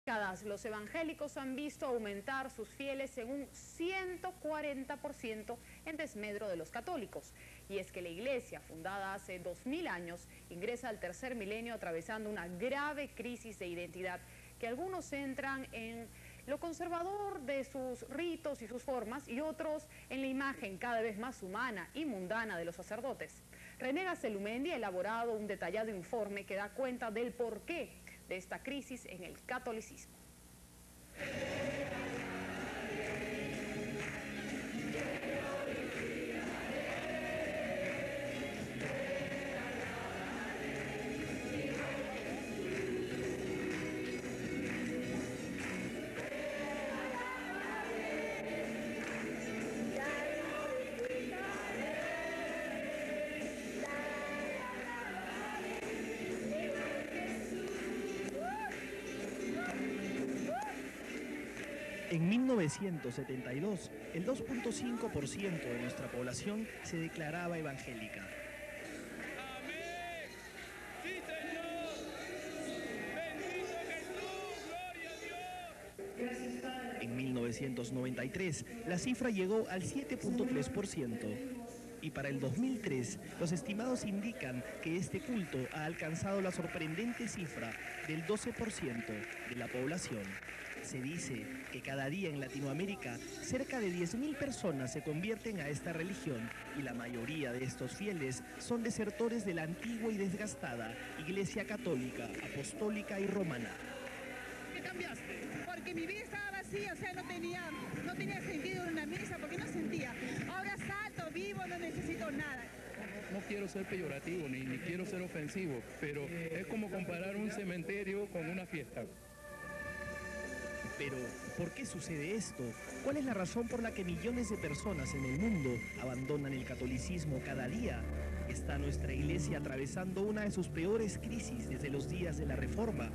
Los evangélicos han visto aumentar sus fieles en un 140% en desmedro de los católicos. Y es que la iglesia, fundada hace 2000 años, ingresa al tercer milenio atravesando una grave crisis de identidad que algunos centran en lo conservador de sus ritos y sus formas y otros en la imagen cada vez más humana y mundana de los sacerdotes. René Gacelumendi ha elaborado un detallado informe que da cuenta del porqué de esta crisis en el catolicismo. En 1972, el 2.5% de nuestra población se declaraba evangélica. ¡Amén! ¡Sí, Señor! ¡Bendito Jesús! ¡Gloria a Dios! En 1993, la cifra llegó al 7.3%. Y para el 2003, los estimados indican que este culto ha alcanzado la sorprendente cifra del 12% de la población. Se dice que cada día en Latinoamérica, cerca de 10.000 personas se convierten a esta religión y la mayoría de estos fieles son desertores de la antigua y desgastada Iglesia Católica, Apostólica y Romana. ¿Qué cambiaste? Porque mi vida estaba vacía, o sea, no tenía sentido en una misa, porque no sentía. Ahora salto, vivo, no necesito nada. No quiero ser peyorativo ni quiero ser ofensivo, pero es como comparar un cementerio con una fiesta. Pero, ¿por qué sucede esto? ¿Cuál es la razón por la que millones de personas en el mundo abandonan el catolicismo cada día? ¿Está nuestra iglesia atravesando una de sus peores crisis desde los días de la Reforma?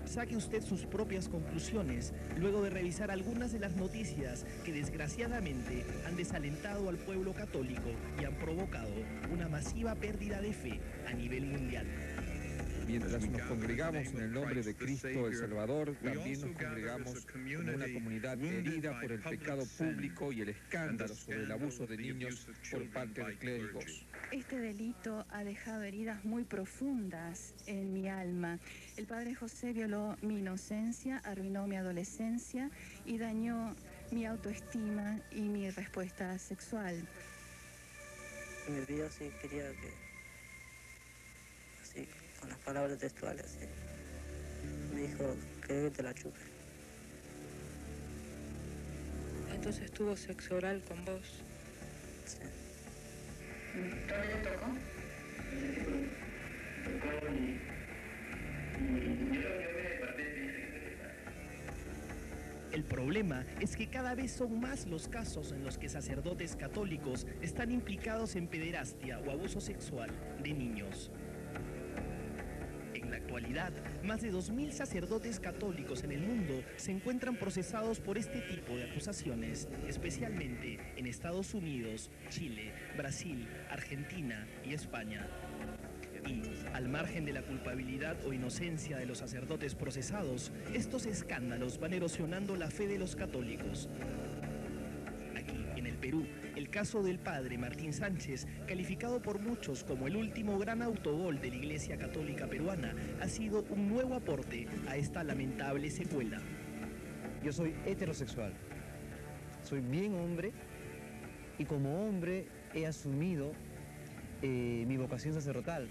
Saque usted sus propias conclusiones luego de revisar algunas de las noticias que desgraciadamente han desalentado al pueblo católico y han provocado una masiva pérdida de fe a nivel mundial. Mientras nos congregamos en el nombre de Cristo el Salvador, también nos congregamos como una comunidad herida por el pecado público y el escándalo sobre el abuso de niños por parte de clérigos. Este delito ha dejado heridas muy profundas en mi alma. El padre José violó mi inocencia, arruinó mi adolescencia y dañó mi autoestima y mi respuesta sexual. Me pidió así, quería que... así, con las palabras textuales, así. Me dijo que te la chupe. Entonces tuvo sexo oral con vos. Sí. ¿Dónde te tocó? El problema es que cada vez son más los casos en los que sacerdotes católicos están implicados en pederastia o abuso sexual de niños. En la actualidad, más de 2.000 sacerdotes católicos en el mundo se encuentran procesados por este tipo de acusaciones, especialmente en Estados Unidos, Chile, Brasil, Argentina y España. Y, al margen de la culpabilidad o inocencia de los sacerdotes procesados, estos escándalos van erosionando la fe de los católicos. Aquí, en el Perú, el caso del padre Martín Sánchez, calificado por muchos como el último gran autogol de la Iglesia Católica peruana, ha sido un nuevo aporte a esta lamentable secuela. Yo soy heterosexual, soy bien hombre y como hombre he asumido mi vocación sacerdotal.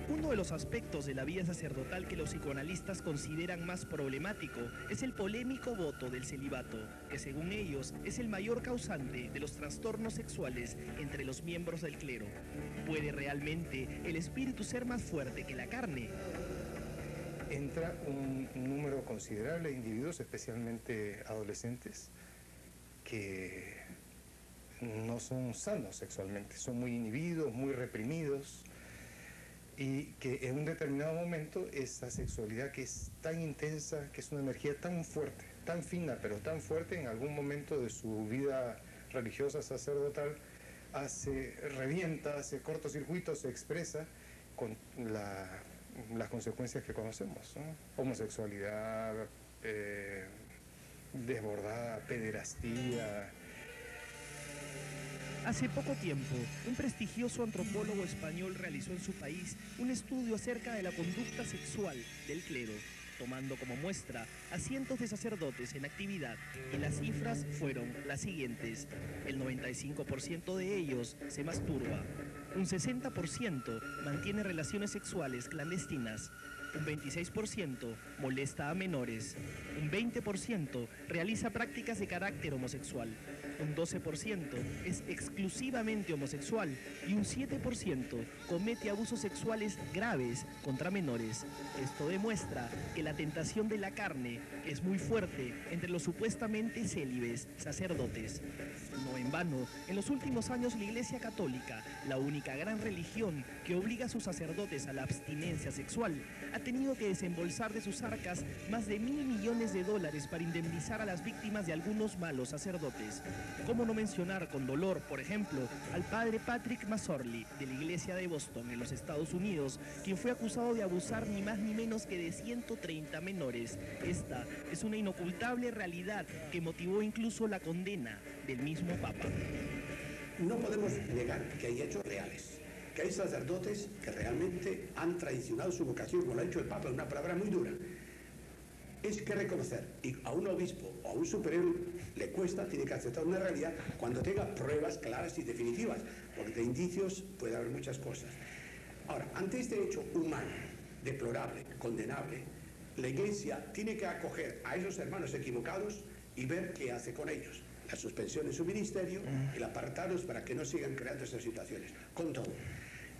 Uno de los aspectos de la vida sacerdotal que los psicoanalistas consideran más problemático es el polémico voto del celibato, que según ellos es el mayor causante de los trastornos sexuales entre los miembros del clero. ¿Puede realmente el espíritu ser más fuerte que la carne? Entra un número considerable de individuos, especialmente adolescentes, que no son sanos sexualmente, son muy inhibidos, muy reprimidos, y que en un determinado momento esa sexualidad que es tan intensa, que es una energía tan fuerte, tan fina, pero tan fuerte, en algún momento de su vida religiosa sacerdotal, revienta, hace cortocircuito, se expresa con las consecuencias que conocemos, ¿no? Homosexualidad, desbordada, pederastía. Hace poco tiempo, un prestigioso antropólogo español realizó en su país un estudio acerca de la conducta sexual del clero, tomando como muestra a cientos de sacerdotes en actividad, y las cifras fueron las siguientes. El 95% de ellos se masturba, un 60% mantiene relaciones sexuales clandestinas, un 26% molesta a menores, un 20% realiza prácticas de carácter homosexual, un 12% es exclusivamente homosexual y un 7% comete abusos sexuales graves contra menores. Esto demuestra que la tentación de la carne es muy fuerte entre los supuestamente célibes sacerdotes. No en vano, en los últimos años la Iglesia Católica, la única gran religión que obliga a sus sacerdotes a la abstinencia sexual, ha tenido que desembolsar de sus arcas más de $1.000 millones para indemnizar a las víctimas de algunos malos sacerdotes. ¿Cómo no mencionar con dolor, por ejemplo, al padre Patrick Masorley de la Iglesia de Boston en los Estados Unidos, quien fue acusado de abusar ni más ni menos que de 130 menores? Esta es una inocultable realidad que motivó incluso la condena del mismo Papa. No podemos negar que hay hechos reales, que hay sacerdotes que realmente han traicionado su vocación, como lo ha dicho el Papa, una palabra muy dura. Es que reconocer, y a un obispo o a un superior le cuesta, tiene que aceptar una realidad cuando tenga pruebas claras y definitivas, porque de indicios puede haber muchas cosas. Ahora, ante este hecho humano, deplorable, condenable, la Iglesia tiene que acoger a esos hermanos equivocados y ver qué hace con ellos. La suspensión de su ministerio, el apartarlos para que no sigan creando esas situaciones. Con todo,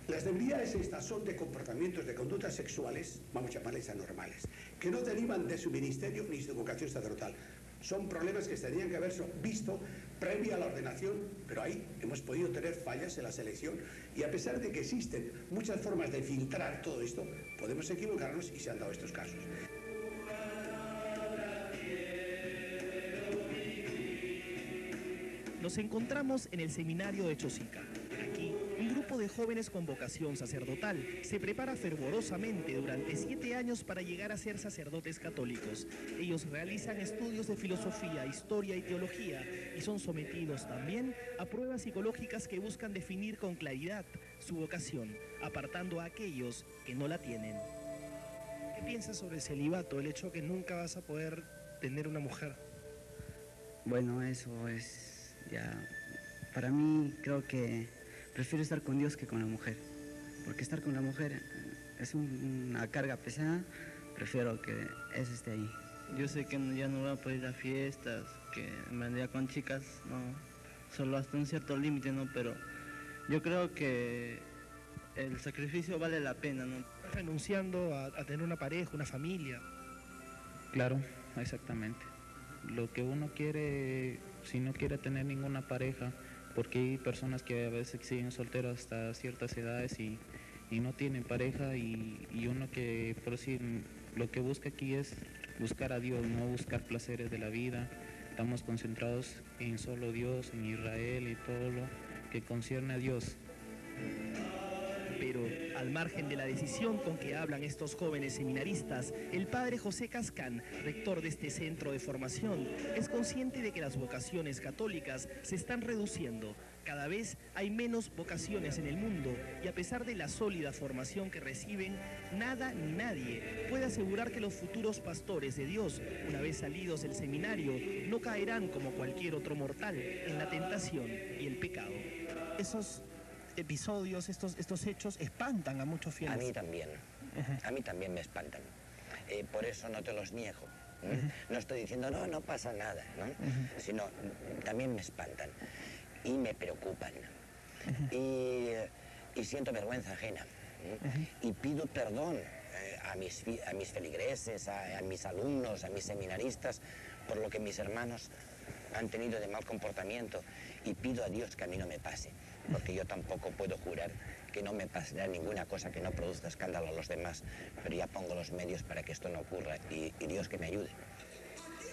las debilidades estas son de comportamientos, de conductas sexuales, vamos a llamarles anormales, que no derivan de su ministerio ni de su vocación sacerdotal. Son problemas que se tenían que haber visto previa a la ordenación, pero ahí hemos podido tener fallas en la selección, y a pesar de que existen muchas formas de filtrar todo esto, podemos equivocarnos y se han dado estos casos. Nos encontramos en el seminario de Chosica. Aquí, un grupo de jóvenes con vocación sacerdotal se prepara fervorosamente durante 7 años para llegar a ser sacerdotes católicos. Ellos realizan estudios de filosofía, historia y teología y son sometidos también a pruebas psicológicas que buscan definir con claridad su vocación, apartando a aquellos que no la tienen. ¿Qué piensas sobre el celibato, el hecho que nunca vas a poder tener una mujer? Bueno, eso es... Ya, para mí creo que prefiero estar con Dios que con la mujer, porque estar con la mujer es una carga pesada, prefiero que eso esté ahí. Yo sé que ya no voy a poder ir a fiestas, que me andría con chicas, no, solo hasta un cierto límite, ¿no? Pero yo creo que el sacrificio vale la pena, ¿no? Renunciando a tener una pareja, una familia. Claro, exactamente. Lo que uno quiere, si no quiere tener ninguna pareja, porque hay personas que a veces siguen solteros hasta ciertas edades y no tienen pareja, y uno que, por decir, lo que busca aquí es buscar a Dios, no buscar placeres de la vida. Estamos concentrados en solo Dios, en Israel y todo lo que concierne a Dios. Pero, al margen de la decisión con que hablan estos jóvenes seminaristas, el padre José Cascán, rector de este centro de formación, es consciente de que las vocaciones católicas se están reduciendo. Cada vez hay menos vocaciones en el mundo y a pesar de la sólida formación que reciben, nada ni nadie puede asegurar que los futuros pastores de Dios, una vez salidos del seminario, no caerán como cualquier otro mortal en la tentación y el pecado. Esos episodios, estos hechos espantan a muchos fieles. A mí también. A mí también me espantan. Por eso no te los niego. No estoy diciendo, no pasa nada, ¿no? Sino también me espantan y me preocupan. Y siento vergüenza ajena. Y pido perdón a mis feligreses, a mis alumnos, a mis seminaristas, por lo que mis hermanos han tenido de mal comportamiento, y pido a Dios que a mí no me pase, porque yo tampoco puedo jurar que no me pasará ninguna cosa que no produzca escándalo a los demás, pero ya pongo los medios para que esto no ocurra, y Dios que me ayude.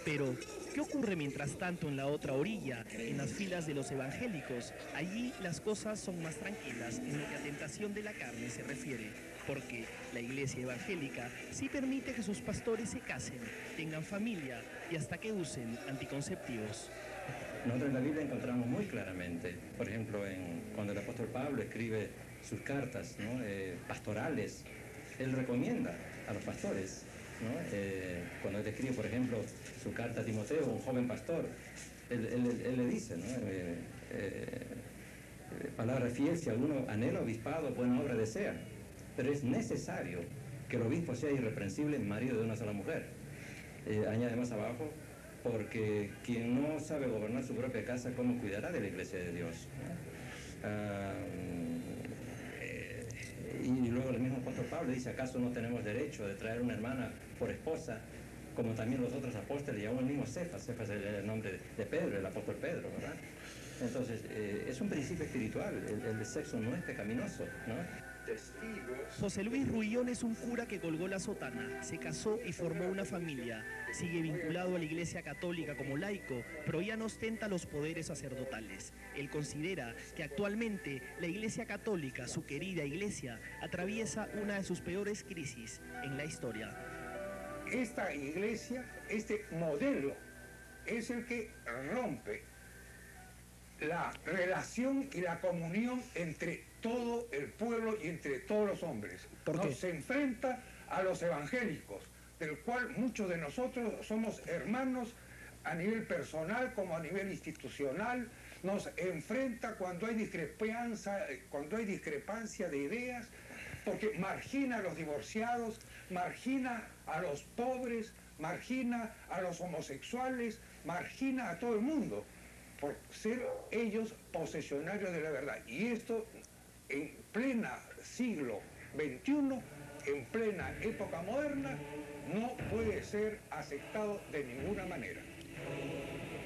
Pero, ¿qué ocurre mientras tanto en la otra orilla, en las filas de los evangélicos? Allí las cosas son más tranquilas en lo que a tentación de la carne se refiere. porque la iglesia evangélica sí permite que sus pastores se casen, tengan familia y hasta que usen anticonceptivos. Nosotros en la Biblia encontramos muy claramente, por ejemplo, cuando el apóstol Pablo escribe sus cartas, ¿no? Pastorales, él recomienda a los pastores, ¿no? Cuando él escribe, por ejemplo, su carta a Timoteo, un joven pastor, él le dice, ¿no? Palabra fiel, si alguno anhela obispado, buena obra desea, pero es necesario que el obispo sea irreprensible, marido de una sola mujer. Añade más abajo, porque quien no sabe gobernar su propia casa, ¿cómo cuidará de la iglesia de Dios? Y luego el mismo apóstol Pablo dice, ¿acaso no tenemos derecho de traer una hermana por esposa, como también los otros apóstoles, y aún el mismo Cefas es el nombre de Pedro, el apóstol Pedro, ¿verdad? Entonces, es un principio espiritual, el sexo no es pecaminoso, ¿no? José Luis Ruillón es un cura que colgó la sotana, se casó y formó una familia. Sigue vinculado a la Iglesia Católica como laico, pero ya no ostenta los poderes sacerdotales. Él considera que actualmente la Iglesia Católica, su querida iglesia, atraviesa una de sus peores crisis en la historia. Esta iglesia, este modelo, es el que rompe la relación y la comunión entre todo el pueblo y entre todos los hombres. Se enfrenta a los evangélicos, del cual muchos de nosotros somos hermanos a nivel personal como a nivel institucional. Nos enfrenta cuando hay discrepancia de ideas, porque margina a los divorciados, margina a los pobres, margina a los homosexuales, margina a todo el mundo, por ser ellos posesionarios de la verdad. Y esto en plena siglo XXI, en plena época moderna, no puede ser aceptado de ninguna manera.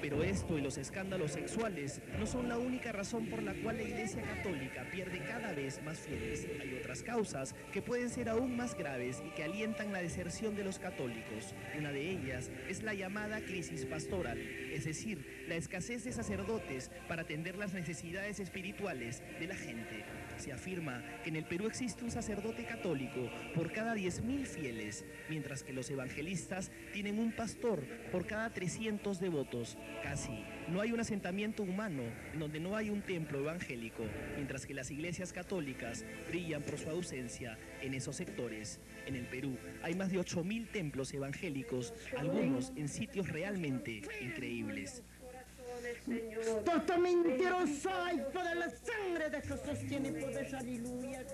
Pero esto y los escándalos sexuales no son la única razón por la cual la Iglesia Católica pierde cada vez más fieles. Hay otras causas que pueden ser aún más graves y que alientan la deserción de los católicos. Una de ellas es la llamada crisis pastoral, es decir, la escasez de sacerdotes para atender las necesidades espirituales de la gente. Se afirma que en el Perú existe un sacerdote católico por cada 10.000 fieles, mientras que los evangelistas tienen un pastor por cada 300 devotos. Casi no hay un asentamiento humano en donde no hay un templo evangélico, mientras que las iglesias católicas brillan por su ausencia en esos sectores. En el Perú hay más de 8.000 templos evangélicos, algunos en sitios realmente increíbles. Todo mentiroso, hay toda la sangre de Jesús tiene poder, aleluya.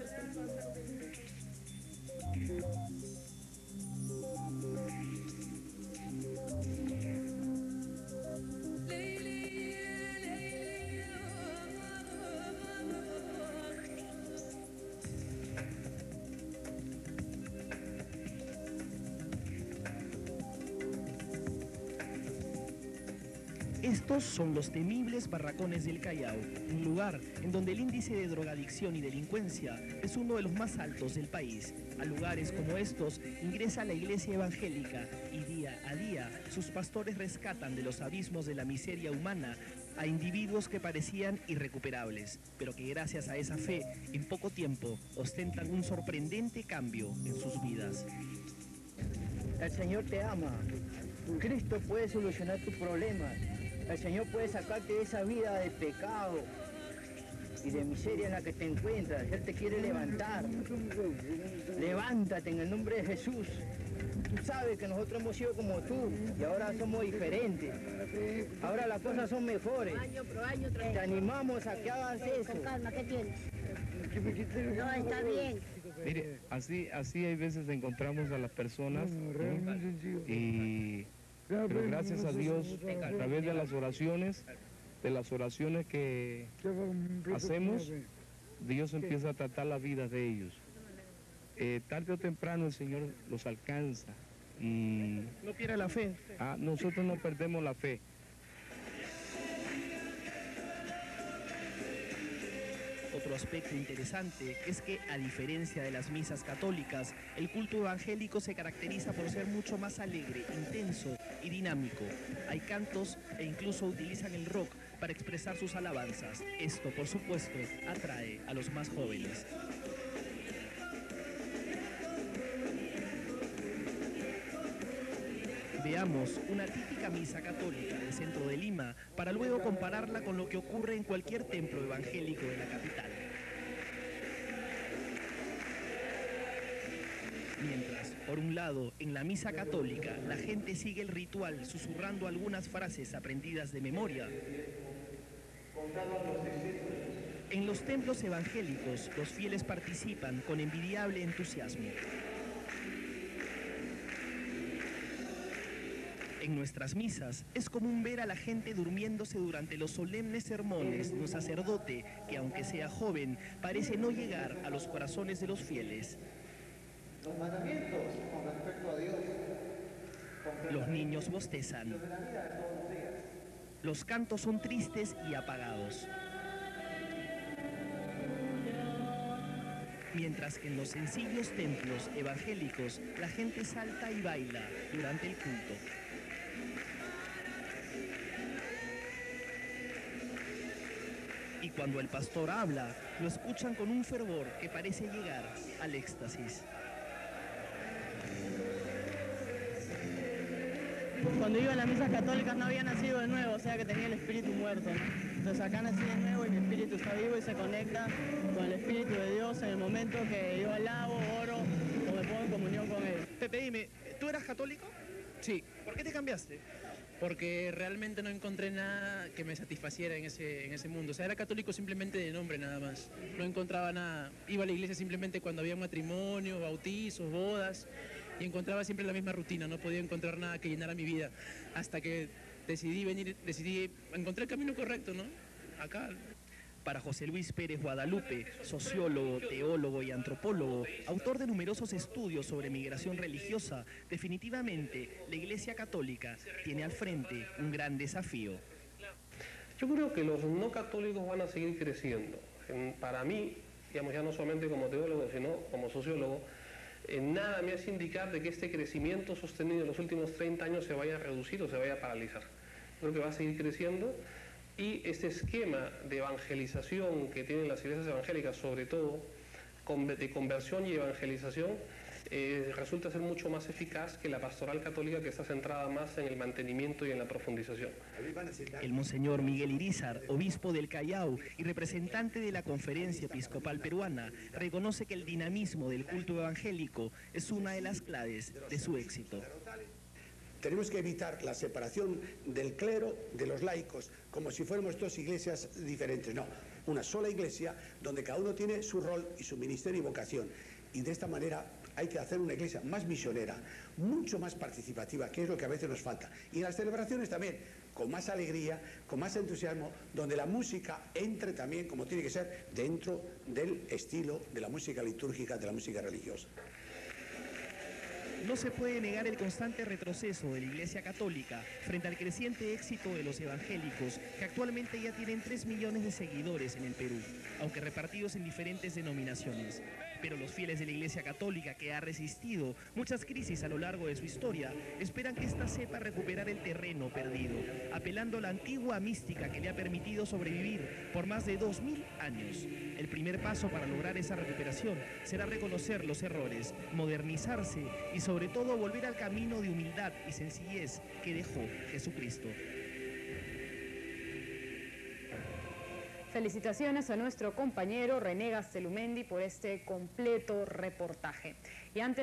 Estos son los temibles barracones del Callao, un lugar en donde el índice de drogadicción y delincuencia es uno de los más altos del país. A lugares como estos ingresa la iglesia evangélica y día a día sus pastores rescatan de los abismos de la miseria humana a individuos que parecían irrecuperables, pero que gracias a esa fe, en poco tiempo, ostentan un sorprendente cambio en sus vidas. El Señor te ama. Cristo puede solucionar tus problemas. El Señor puede sacarte de esa vida de pecado y de miseria en la que te encuentras. Él te quiere levantar. Levántate en el nombre de Jesús. Tú sabes que nosotros hemos sido como tú y ahora somos diferentes. Ahora las cosas son mejores. Te animamos a que hagas eso. Con calma, ¿qué tienes? No, está bien. Mire, así hay veces encontramos a las personas, ¿no? Pero gracias a Dios, a través de las oraciones que hacemos, Dios empieza a tratar la vida de ellos. Tarde o temprano el Señor los alcanza y... ¿No pierde la fe? Nosotros no perdemos la fe. Otro aspecto interesante es que, a diferencia de las misas católicas, el culto evangélico se caracteriza por ser mucho más alegre, intenso y dinámico. Hay cantos e incluso utilizan el rock para expresar sus alabanzas. Esto, por supuesto, atrae a los más jóvenes. Veamos una típica misa católica del centro de Lima para luego compararla con lo que ocurre en cualquier templo evangélico de la capital. Mientras, por un lado, en la misa católica, la gente sigue el ritual susurrando algunas frases aprendidas de memoria. En los templos evangélicos, los fieles participan con envidiable entusiasmo. En nuestras misas es común ver a la gente durmiéndose durante los solemnes sermones de un sacerdote que, aunque sea joven, parece no llegar a los corazones de los fieles. Los mandamientos con respecto a Dios. Los niños bostezan. Los cantos son tristes y apagados. Mientras que en los sencillos templos evangélicos la gente salta y baila durante el culto. Y cuando el pastor habla, lo escuchan con un fervor que parece llegar al éxtasis. Cuando iba a las misas católicas no había nacido de nuevo, o sea que tenía el espíritu muerto, ¿no? Entonces acá nací de nuevo y mi espíritu está vivo y se conecta con el espíritu de Dios en el momento que yo alabo, oro o me pongo en comunión con Él. Pepe, dime, ¿tú eras católico? Sí. ¿Por qué te cambiaste? Porque realmente no encontré nada que me satisfaciera en ese mundo. O sea, era católico simplemente de nombre nada más. No encontraba nada. Iba a la iglesia simplemente cuando había matrimonio, bautizos, bodas, y encontraba siempre la misma rutina. No podía encontrar nada que llenara mi vida. Hasta que encontré el camino correcto, ¿no? Acá. Para José Luis Pérez Guadalupe, sociólogo, teólogo y antropólogo, autor de numerosos estudios sobre migración religiosa, definitivamente la Iglesia Católica tiene al frente un gran desafío. Yo creo que los no católicos van a seguir creciendo. Para mí, digamos, ya no solamente como teólogo, sino como sociólogo, nada me hace indicar de que este crecimiento sostenido en los últimos 30 años se vaya a reducir o se vaya a paralizar. Creo que va a seguir creciendo. Y este esquema de evangelización que tienen las iglesias evangélicas, sobre todo de conversión y evangelización, resulta ser mucho más eficaz que la pastoral católica, que está centrada más en el mantenimiento y en la profundización. El monseñor Miguel Irizar, obispo del Callao y representante de la Conferencia Episcopal Peruana, reconoce que el dinamismo del culto evangélico es una de las claves de su éxito. Tenemos que evitar la separación del clero de los laicos, como si fuéramos dos iglesias diferentes. No, una sola iglesia donde cada uno tiene su rol y su ministerio y vocación. Y de esta manera hay que hacer una iglesia más misionera, mucho más participativa, que es lo que a veces nos falta. Y en las celebraciones también, con más alegría, con más entusiasmo, donde la música entre también, como tiene que ser, dentro del estilo de la música litúrgica, de la música religiosa. No se puede negar el constante retroceso de la Iglesia Católica frente al creciente éxito de los evangélicos, que actualmente ya tienen 3 millones de seguidores en el Perú, aunque repartidos en diferentes denominaciones. Pero los fieles de la Iglesia Católica, que ha resistido muchas crisis a lo largo de su historia, esperan que ésta sepa recuperar el terreno perdido, apelando a la antigua mística que le ha permitido sobrevivir por más de 2000 años. El primer paso para lograr esa recuperación será reconocer los errores, modernizarse y sobre todo volver al camino de humildad y sencillez que dejó Jesucristo. Felicitaciones a nuestro compañero René Gastelumendi por este completo reportaje. Y antes